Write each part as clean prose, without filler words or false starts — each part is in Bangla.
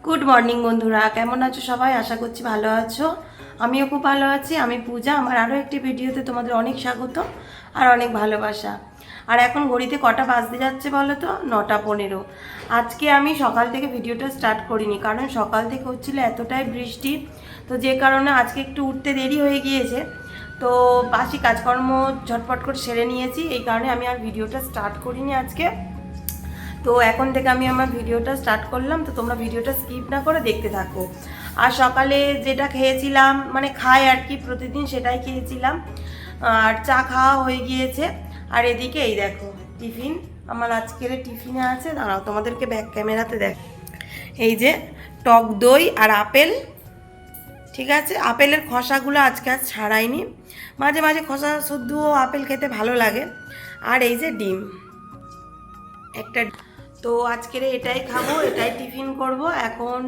গুড মর্নিং বন্ধুরা, কেমন আছো সবাই? আশা করছি ভালো আছো। আমিও খুব ভালো আছি। আমি পূজা। আমার আরও একটি ভিডিওতে তোমাদের অনেক স্বাগত আর অনেক ভালোবাসা। আর এখন ঘড়িতে কটা বাজতে যাচ্ছে বলো তো? 9:15। আজকে আমি সকাল থেকে ভিডিওটা স্টার্ট করিনি, কারণ সকাল থেকে হচ্ছিল এতটাই বৃষ্টি, তো যে কারণে আজকে একটু উঠতে দেরি হয়ে গিয়েছে। তো বাসি কাজকর্ম ঝটপট করে সেরে নিয়েছি, এই কারণে আমি আর ভিডিওটা স্টার্ট করিনি আজকে। তো এখন থেকে আমি আমার ভিডিওটা স্টার্ট করলাম, তো তোমরা ভিডিওটা স্কিপ না করে দেখতে থাকো। আর সকালে যেটা খেয়েছিলাম, মানে খাই আর কি প্রতিদিন, সেটাই খেয়েছিলাম। আর চা খাওয়া হয়ে গিয়েছে। আর এদিকে এই দেখো টিফিন, আমার আজকের টিফিনে আছে, দাঁড়াও তোমাদেরকে ব্যাক ক্যামেরাতে দেখ। এই যে টক দই আর আপেল। ঠিক আছে, আপেলের খোসাগুলো আজকে আর ছাড়াইনি, মাঝে মাঝে খোসা শুদ্ধ আপেল খেতে ভালো লাগে। আর এই যে ডিম একটা। তো আজকের এটাই খাবো, এটাই টিফিন করব। এখন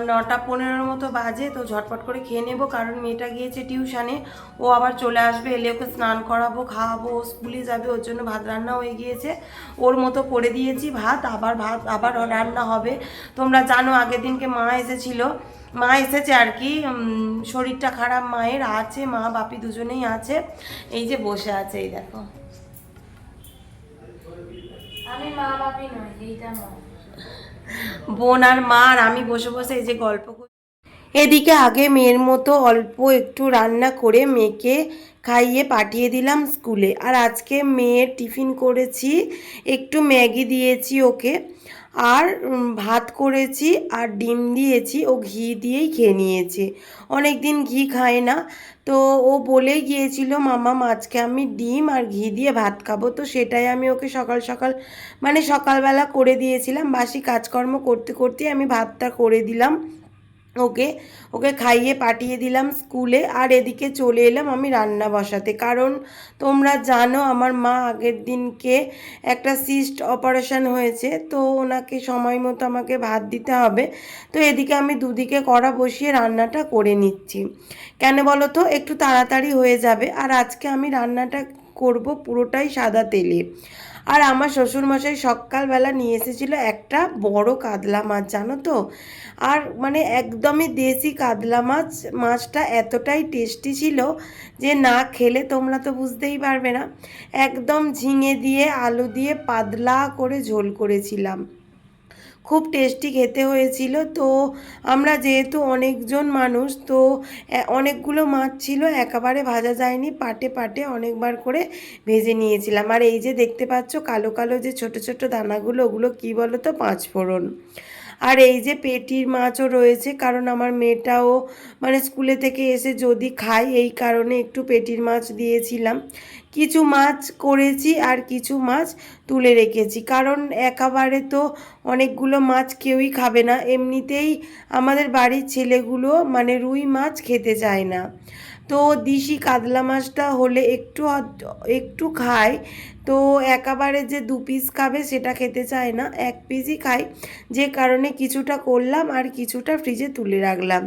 9:15 মতো বাজে, তো ঝটপট করে খেয়ে নেবো, কারণ মেয়েটা গিয়েছে টিউশানে। ও আবার চলে আসবে, এলে ওকে স্নান করাবো, খাওয়াবো, ও স্কুলে যাবে, ওর জন্য ভাত রান্না হয়ে গিয়েছে। ওর মতো করে দিয়েছি ভাত, আবার রান্না হবে। তোমরা জানো আগের দিনকে মা এসেছিল, মা এসেছে আর কি, শরীরটা খারাপ মায়ের আছে, মা বাপি দুজনেই আছে। এই যে বসে আছে, এই দেখো। আমি মা বাপি নই, এইটা মা। বোন আর মা আর আমি বসে বসে এই যে গল্প করি। এদিকে আগে মেয়ের মতো অল্প একটু রান্না করে মেয়েকে খাইয়ে পাঠিয়ে দিলাম স্কুলে। আর আজকে মেয়ের টিফিন করেছি, একটু ম্যাগি দিয়েছি ওকে, আর ভাত করেছি আর ডিম দিয়েছি। ও ঘি দিয়েই খেয়ে নিয়েছে, অনেক দিন ঘি খায় না। তো ও বলেই গিয়েছিল মামা আজকে আমি ডিম আর ঘি দিয়ে ভাত খাবো, তো সেটাই আমি ওকে সকাল সকাল মানে সকালবেলা করে দিয়েছিলাম। বাসি কাজকর্ম করতে করতে আমি ভাতটা করে দিলাম ওকে, ওকে খাইয়ে পাঠিয়ে দিলাম স্কুলে। আর এদিকে চলে এলাম আমি রান্না বসাতে, কারণ তোমরা জানো আমার মা আগের দিনকে একটা সিস্ট অপারেশন হয়েছে, তো ওনাকে সময় মতো আমাকে ভাত দিতে হবে। তো এদিকে আমি দুদিকে কড়া বসিয়ে রান্নাটা করে নিচ্ছি। কেন বলো তো? একটু তাড়াতাড়ি হয়ে যাবে। আর আজকে আমি রান্নাটা করব পুরোটাই সাদা তেলে। আর আমার শ্বশুরমশাই সকালবেলা নিয়ে এসেছিল একটা বড় কাতলা মাছ, জানো তো? আর মানে একদমই দেশি কাতলা মাছ। মাছটা এতটাই টেস্টি ছিল যে না খেলে তোমরা তো বুঝতেই পারবে না। একদম ঝিঙে দিয়ে আলু দিয়ে পাতলা করে ঝোল করেছিলাম, খুব টেস্টি খেতে হয়েছিল। তো আমরা যেহেতু অনেকজন মানুষ, তো অনেকগুলো মাছ ছিল, একেবারে ভাজা যায়নি, পাটে পাটে অনেকবার করে ভেজে নিয়েছিলাম। আর এই যে দেখতে পাচ্ছ কালো কালো যে ছোট ছোট দানাগুলো, ওগুলো কী বলো তো? পাঁচফোড়ন। আর এই যে পেটির মাছও রয়েছে, কারণ আমার মেয়েটাও মানে স্কুলে থেকে এসে যদি খায়, এই কারণে একটু পেটির মাছ দিয়েছিলাম। কিছু মাছ করেছি আর কিছু মাছ তুলে রেখেছি, কারণ একেবারে তো অনেকগুলো মাছ কেউই খাবে না। এমনিতেই আমাদের বাড়ির ছেলেগুলো মানে রুই মাছ খেতে চায় না, তো দিশি কাতলা মাছটা হলে একটু একটু খায়। তো একেবারে যে 2 পিস খাবে সেটা খেতে চায় না, 1 পিসই খায়, যে কারণে কিছুটা করলাম আর কিছুটা ফ্রিজে তুলে রাখলাম।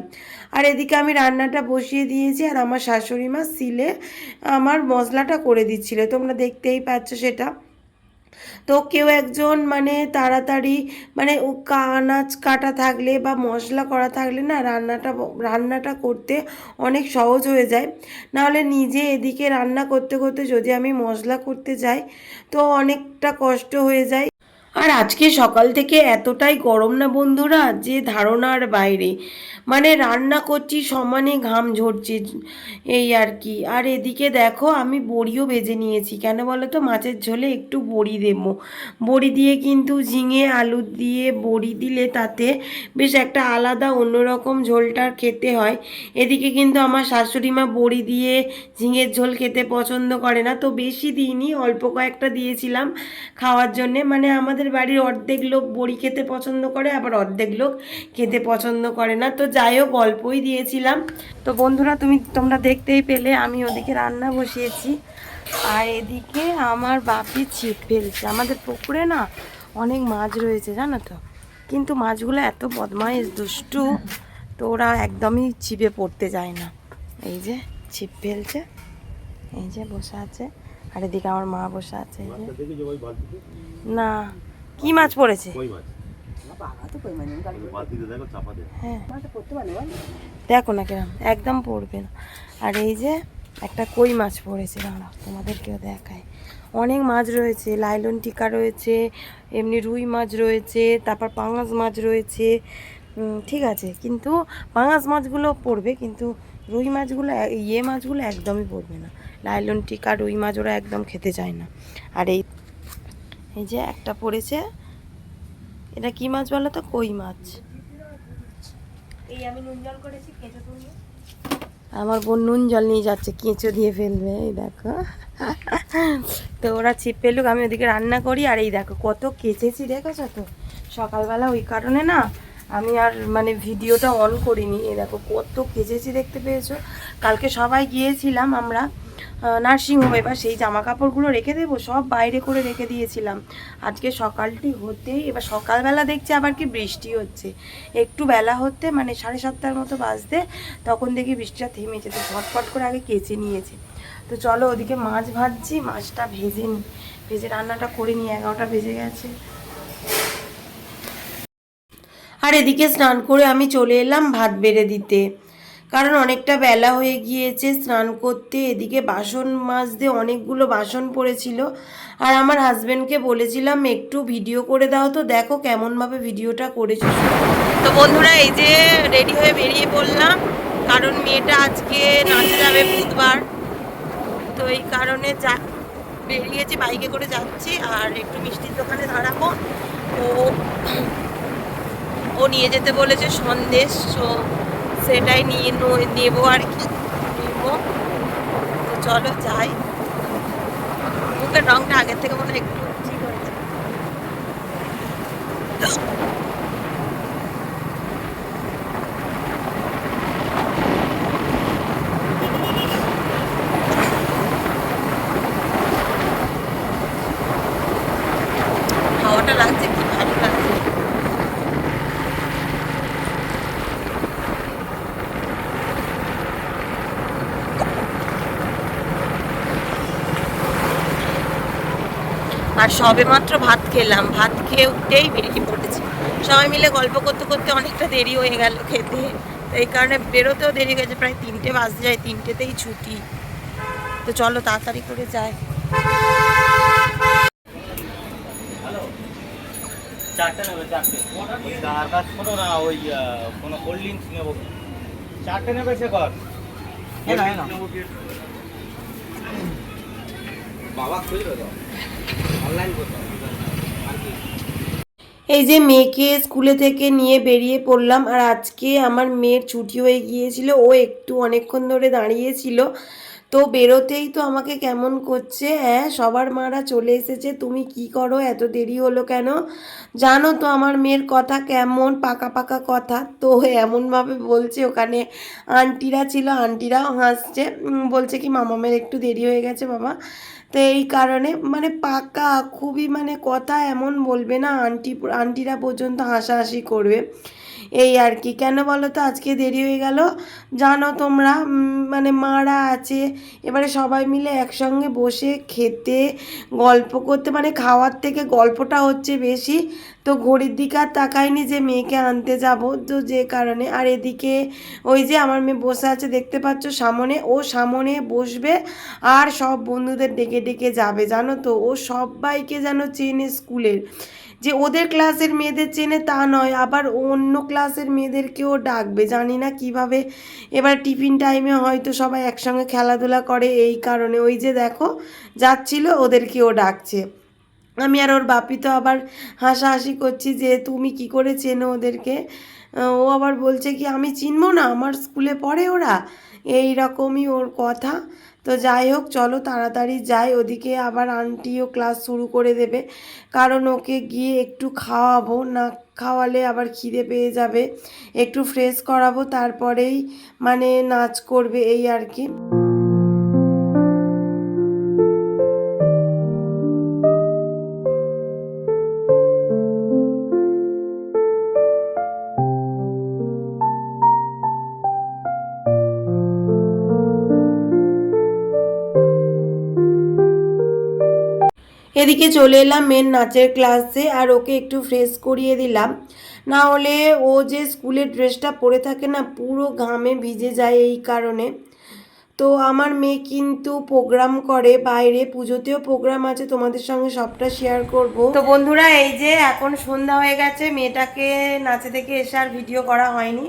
আর এদিকে আমি রান্নাটা বসিয়ে দিয়েছি, আর আমার শাশুড়ি মা সিলে আমার মশলাটা করে দিচ্ছিল, তোমরা দেখতেই পাচ্ছ সেটা। তো কেউ একজন মানে তাড়াতাড়ি মানে ও আনাজ কাটা থাকলে বা মশলা করা থাকলে না রান্নাটা করতে অনেক সহজ হয়ে যায়। নাহলে নিজে এদিকে রান্না করতে করতে যদি আমি মশলা করতে যাই, তো অনেকটা কষ্ট হয়ে যায়। আর আজকে সকাল থেকে এতটাই গরম না বন্ধুরা, যে ধারণার বাইরে। মানে রান্না করছি সমানে ঘাম ঝরছে, এই আর কি। আর এদিকে দেখো আমি বড়িও ভেজে নিয়েছি, কেন বলো তো? মাছের ঝোলে একটু বড়ি দেবো। বড়ি দিয়ে কিন্তু ঝিঙে আলু দিয়ে বড়ি দিলে তাতে বেশ একটা আলাদা অন্যরকম ঝোলটা খেতে হয়। এদিকে কিন্তু আমার শাশুড়ি মা বড়ি দিয়ে ঝিঙের ঝোল খেতে পছন্দ করে না, তো বেশি দিইনি, অল্প কয়েকটা দিয়েছিলাম খাওয়ার জন্যে। মানে আমাদের বাড়ির অর্ধেক লোক বড়ি খেতে পছন্দ করে, আবার অর্ধেক লোক খেতে পছন্দ করে না, তো যাই হোক অল্পই দিয়েছিলাম। তো বন্ধুরা তোমরা দেখতেই পেলে আমি ওদিকে রান্না বসিয়েছি, আর এদিকে আমার বাপি ছিপ ফেলছে। আমাদের পুকুরে না অনেক মাছ রয়েছে জানো তো, কিন্তু মাছগুলো এত বদমাইশ দুষ্টু, তো ওরা একদমই ছিপে পড়তে যায় না। এই যে ছিপ ফেলছে, এই যে বসে আছে, আর এদিকে আমার মা বসে আছে। এই যে না, কি মাছ পড়েছে? হ্যাঁ দেখো না কিরম একদম পড়বে না। আর এই যে একটা কই মাছ পড়েছে, দাঁড়াও তোমাদেরকেও দেখায়। অনেক মাছ রয়েছে, লাইলন টিকা রয়েছে, এমনি রুই মাছ রয়েছে, তারপর পাঙাশ মাছ রয়েছে। ঠিক আছে, কিন্তু পাঙাশ মাছগুলো পড়বে, কিন্তু রুই মাছগুলো মাছগুলো একদমই পড়বে না। লাইলন টিকা রুই মাছ ওরা একদম খেতে চায় না। আর এই যে একটা পড়েছে, এটা কি মাছ বলো তো? কই মাছ। এই আমি নুন জল করেছি, কেঁচো তুলবে। আমার বোন নুন জল নিয়ে যাচ্ছে, কেঁচো দিয়ে ফেলবে। এই দেখো তো ওরা ছিপ ফেলুক, আমি ওদিকে রান্না করি। আর এই দেখো কত কেচেছি, দেখেছো তো সকালবেলা, ওই কারণে না আমি আর মানে ভিডিওটা অন করিনি। এই দেখো কত কেচেছি, দেখতে পেয়েছো? কালকে সবাই গিয়েছিলাম আমরা নার্সিংহোমে, এবার সেই জামা কাপড়গুলো রেখে দেবো, সব বাইরে করে রেখে দিয়েছিলাম। আজকে সকালটি হতেই, এবার সকালবেলা দেখছি আবার কি বৃষ্টি হচ্ছে। একটু বেলা হতে মানে 7:30 মতো বাজতে, তখন দেখি বৃষ্টিটা থেমেছে, তো ঝটপট করে আগে কেচে নিয়েছে। তো চলো ওদিকে মাছ ভাজছি, মাছটা ভেজে নিই, ভেজে রান্নাটা করে নিই। 11টা বেজে গেছে। আর এদিকে স্নান করে আমি চলে এলাম ভাত বেড়ে দিতে, কারণ অনেকটা বেলা হয়ে গিয়েছে স্নান করতে। এদিকে বাসন মাজতে অনেকগুলো বাসন পড়েছিল, আর আমার হাজব্যান্ডকে বলেছিলাম একটু ভিডিও করে দাও, তো দেখো কেমনভাবে ভিডিওটা করেছি। তো বন্ধুরা এই যে রেডি হয়ে বেরিয়ে পড়লাম, কারণ মেয়েটা আজকে নাচে যাবে বুধবার, তো এই কারণে বেরিয়েছি, বাইকে করে যাচ্ছি। আর একটু মিষ্টির দোকানে দাঁড়াবো, ও নিয়ে যেতে বলেছে সন্দেশ, তো সেটাই নেবো আর কি নেবো। তো চলো যাই। মুখের রংটা আগের থেকে মনে হয় একটু ঠিক হয়েছে। হাওয়াটা লাগছে, কি ভালো লাগছে। আর সবে মাত্র ভাত খেলাম, ভাত খেয়ে উঠেই বেরিয়ে পড়েছি। সবাই মিলে গল্প করতে করতে অনেকটা দেরি হয়ে গেল খেতে, এই কারণে বেরোতেও দেরি হয়ে গেছে, প্রায় 3টে বাজতে যায়, 3টেতেই ছুটি। তো চলো তাড়াতাড়ি করে যাই। চারটে নেবে, চারটে। আর কাজ করো না, ওই কোনো কোল্ড ড্রিঙ্কস নেবো। চারটে নেবে সে কর। বাবা খুঁজবে তো অনলাইন করতে। এই যে মেয়েকে স্কুলে থেকে নিয়ে বেরিয়ে পড়লাম। আর আজকে আমার মেয়ের ছুটি হয়ে গিয়েছিল, ও একটু অনেকক্ষণ ধরে দাঁড়িয়েছিল, তো বেরোতেই তো আমাকে কেমন করছে, হ্যাঁ সবার মারা চলে এসেছে, তুমি কি করো, এত দেরি হলো কেন? জানো তো আমার মেয়ের কথা কেমন, পাকা পাকা কথা, তো এমনভাবে বলছে। ওখানে আন্টিরা ছিল, আন্টিরাও হাসছে, বলছে কি মামামের একটু দেরি হয়ে গেছে বাবা। তো এই কারণে মানে পাকা খুবই, মানে কথা এমন বলবে না, আন্টিরা পর্যন্ত হাসাহাসি করবে। এই আর কি, কেন বলো তো আজকে দেরি হয়ে গেল? জানো তোমরা, মানে মারা আছে, এবারে সবাই মিলে একসঙ্গে বসে খেতে গল্প করতে, মানে খাওয়ার থেকে গল্পটা হচ্ছে বেশি। তো ঘড়ির দিকে আর তাকাইনি যে মেয়েকে আনতে যাব, তো যে কারণে। আর এদিকে ওই যে আমার মেয়ে বসে আছে দেখতে পাচ্ছ সামনে, ও সামনে বসবে আর সব বন্ধুদের ডেকে ডেকে যাবে। জানো তো ও সবাইকে যেন চেনে স্কুলের, যে ওদের ক্লাসের মেয়েদের চেনে তা নয়, আবার অন্য ক্লাসের মেয়েদেরকেও ডাকবে, জানি না কিভাবে। এবার টিফিন টাইমে হয়তো সবাই একসঙ্গে খেলাধুলা করে, এই কারণে ওই যে দেখো যাচ্ছিল ওদেরকেও ডাকছে। আমি আর ওর বাপি তো আবার হাসাহাসি করছি যে তুমি কি করে চেনো ওদেরকে। ও আবার বলছে কি আমি চিনবো না, আমার স্কুলে পড়ে ওরা, এই রকমই ওর কথা। তো যাই হোক চলো তাড়াতাড়ি যাই, ওদিকে আবার আন্টিও ক্লাস শুরু করে দেবে, কারণ ওকে গিয়ে একটু খাওয়াবো, না খাওয়ালে আবার খিদে পেয়ে যাবে। একটু ফ্রেশ করাবো, তারপরেই মানে নাচ করবে, এই আর কি। এদিকে চলে এলাম মেন নাচের ক্লাসে, আর ওকে একটু ফ্রেশ করিয়ে দিলাম, না হলে ও যে স্কুলের ড্রেসটা পরে থাকে না পুরো ঘামে ভিজে যায় এই কারণে। তো আমার মেয়ে কিন্তু প্রোগ্রাম করে বাইরে, পুজোতেও প্রোগ্রাম আছে, তোমাদের সঙ্গে সবটা শেয়ার করব। তো বন্ধুরা এই যে এখন সন্ধ্যা হয়ে গেছে, মেয়েটাকে নাচে থেকে এসে আর ভিডিও করা হয়নি।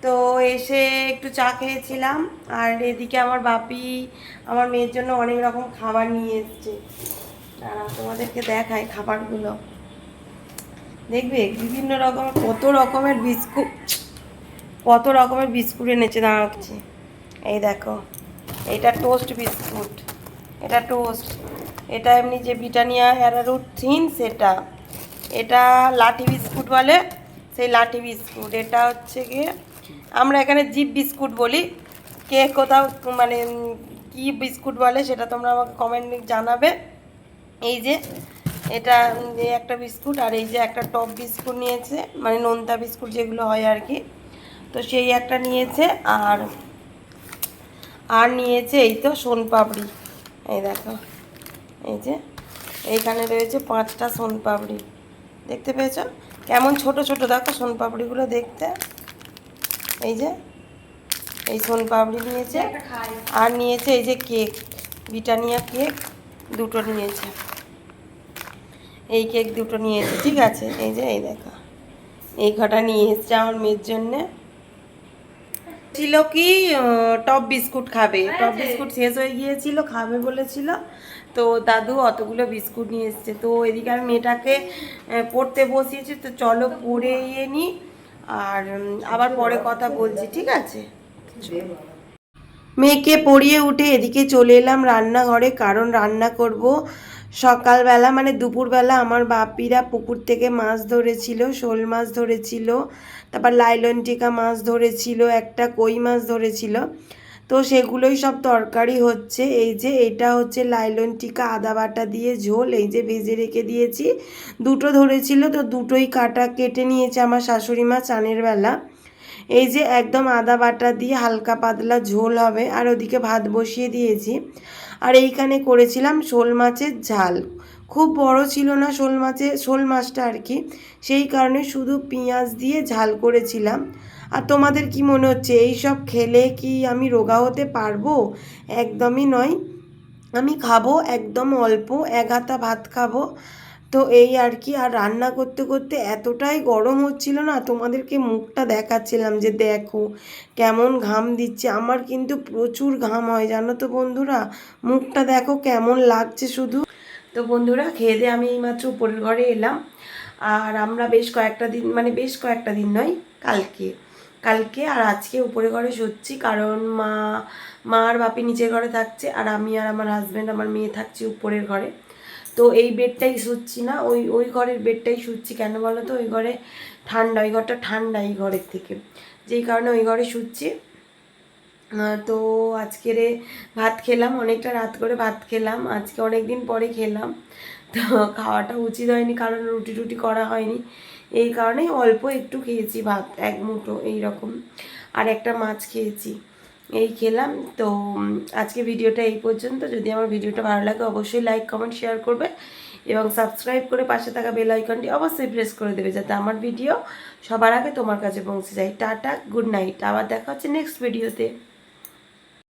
তো এসে একটু চা খেয়েছিলাম, আর এদিকে আমার বাপি আমার মেয়ের জন্য অনেক রকম খাবার নিয়ে এসছে। তোমাদেরকে দেখাই খাবারগুলো, দেখবে বিভিন্ন রকমের কত রকমের বিস্কুট এনেছে দাঁড়াচ্ছি। এই দেখো, এটা টোস্ট বিস্কুট, এটা টোস্ট, এটা এমনি যে ব্রিটানিয়া অ্যারারুট থিন সেটা, এটা লাঠি বিস্কুট বলে সেই লাঠি বিস্কুট, এটা হচ্ছে গিয়ে আমরা এখানে জিপ বিস্কুট বলি, কে কোথাও মানে কি বিস্কুট বলে সেটা তোমরা আমাকে কমেন্টে জানাবে। এই যে এটা একটা বিস্কুট, আর এই যে একটা টপ বিস্কুট নিয়েছে, মানে নোনতা বিস্কুট যেগুলো হয় আর কি, তো সেই একটা নিয়েছে। আর নিয়েছে এই তো সোনপাপড়ি, এই দেখো এই যে এইখানে রয়েছে 5টা সোনপাপড়ি, দেখতে পেয়েছো কেমন ছোট ছোট, দেখো সোনপাপড়িগুলো দেখতে। এই যে এই সোনপাপড়ি নিয়েছে, আর নিয়েছে এই যে কেক, ব্রিটানিয়া কেক দুটো নিয়েছে, এই কেক দুটো নিয়েছে, ঠিক আছে। এই যে এই দেখো এই কটা নিয়ে এসছে আমার মেয়ের জন্যে। ছিল কি টপ বিস্কুট খাবে, টপ বিস্কুট শেষ হয়ে গিয়েছিল, খাবে বলেছিল, তো দাদু অতগুলো বিস্কুট নিয়ে এসছে। তো এদিকে আমি মেয়েটাকে পড়তে বসিয়েছি, তো চলো পড়ে নি, আর আবার পরে কথা বলছি, ঠিক আছে। মেয়েকে পড়িয়ে উঠে এদিকে চলে এলাম রান্নাঘরে, কারণ রান্না করব। সকালবেলা মানে দুপুরবেলা আমার বাপিরা পুকুর থেকে মাছ ধরেছিল, শোল মাছ ধরেছিল, তারপর লাইলন টিকা মাছ ধরেছিল, একটা কই মাছ ধরেছিল, তো সেগুলোই সব তরকারি হচ্ছে। এই যে এটা হচ্ছে লাইলন টিকা আদা বাটা দিয়ে ঝোল, এই যে ভেজে রেখে দিয়েছি, দুটো ধরেছিল তো দুটোই কেটে নিয়েছে আমার শাশুড়ি মা চানের বেলা। এই যে একদম আদা বাটা দিয়ে হালকা পাতলা ঝোল হবে, আর ওদিকে ভাত বসিয়ে দিয়েছি। আর এইখানে করেছিলাম শোল মাছের ঝাল, খুব বড় ছিল না শোল মাছটা আর কি, সেই কারণে শুধু পেঁয়াজ দিয়ে ঝাল করেছিলাম। আর তোমাদের কি মনে হচ্ছে এই সব খেলে কি আমি রোগা হতে পারবো? একদমই নয়, আমি খাবো একদম অল্প, 1 হাতা ভাত খাবো। তো এই আর কি। আর রান্না করতে করতে এতটাই গরম হচ্ছিল না, তোমাদেরকে মুখটা দেখাচ্ছিলাম যে দেখো কেমন ঘাম দিচ্ছে, আমার কিন্তু প্রচুর ঘাম হয় জানো তো বন্ধুরা, মুখটা দেখো কেমন লাগছে শুধু। তো বন্ধুরা খেয়ে দিয়ে আমি এইমাত্র উপরের ঘরে এলাম, আর আমরা বেশ কয়েকটা দিন নয়, কালকে আর আজকে উপরে ঘরে শুচ্ছি, কারণ মা আর বাপি নিচের ঘরে থাকছে, আর আমি আর আমার হাজব্যান্ড আমার মেয়ে থাকছি উপরের ঘরে। তো এই বেডটাই শুচ্ছি না, ওই ঘরের বেডটাই শুচ্ছি, কেন বলো তো ওই ঘরে ঠান্ডা, ওই ঘরটা ঠান্ডা এই ঘরের থেকে, যেই কারণে ওই ঘরে শুচ্ছি। তো আজকের ভাত খেলাম, অনেকটা রাত করে ভাত খেলাম, আজকে অনেক দিন পরে খেলাম, তো খাওয়াটা উচিত হয়নি কারণ রুটি করা হয়নি, এই কারণেই অল্প একটু খেয়েছি ভাত, 1 মুঠো এইরকম, আর একটা মাছ খেয়েছি, এই খেলাম। তো আজকে ভিডিওটা এই পর্যন্ত। যদি আমার ভিডিওটা ভালো লাগে অবশ্যই লাইক কমেন্ট শেয়ার করবে, এবং সাবস্ক্রাইব করে পাশে থাকা বেল আইকনটি অবশ্যই প্রেস করে দেবে, যাতে আমার ভিডিও সবার আগে তোমার কাছে পৌঁছে যায়। টাটা, গুড নাইট, আবার দেখা হচ্ছে নেক্সট ভিডিওতে।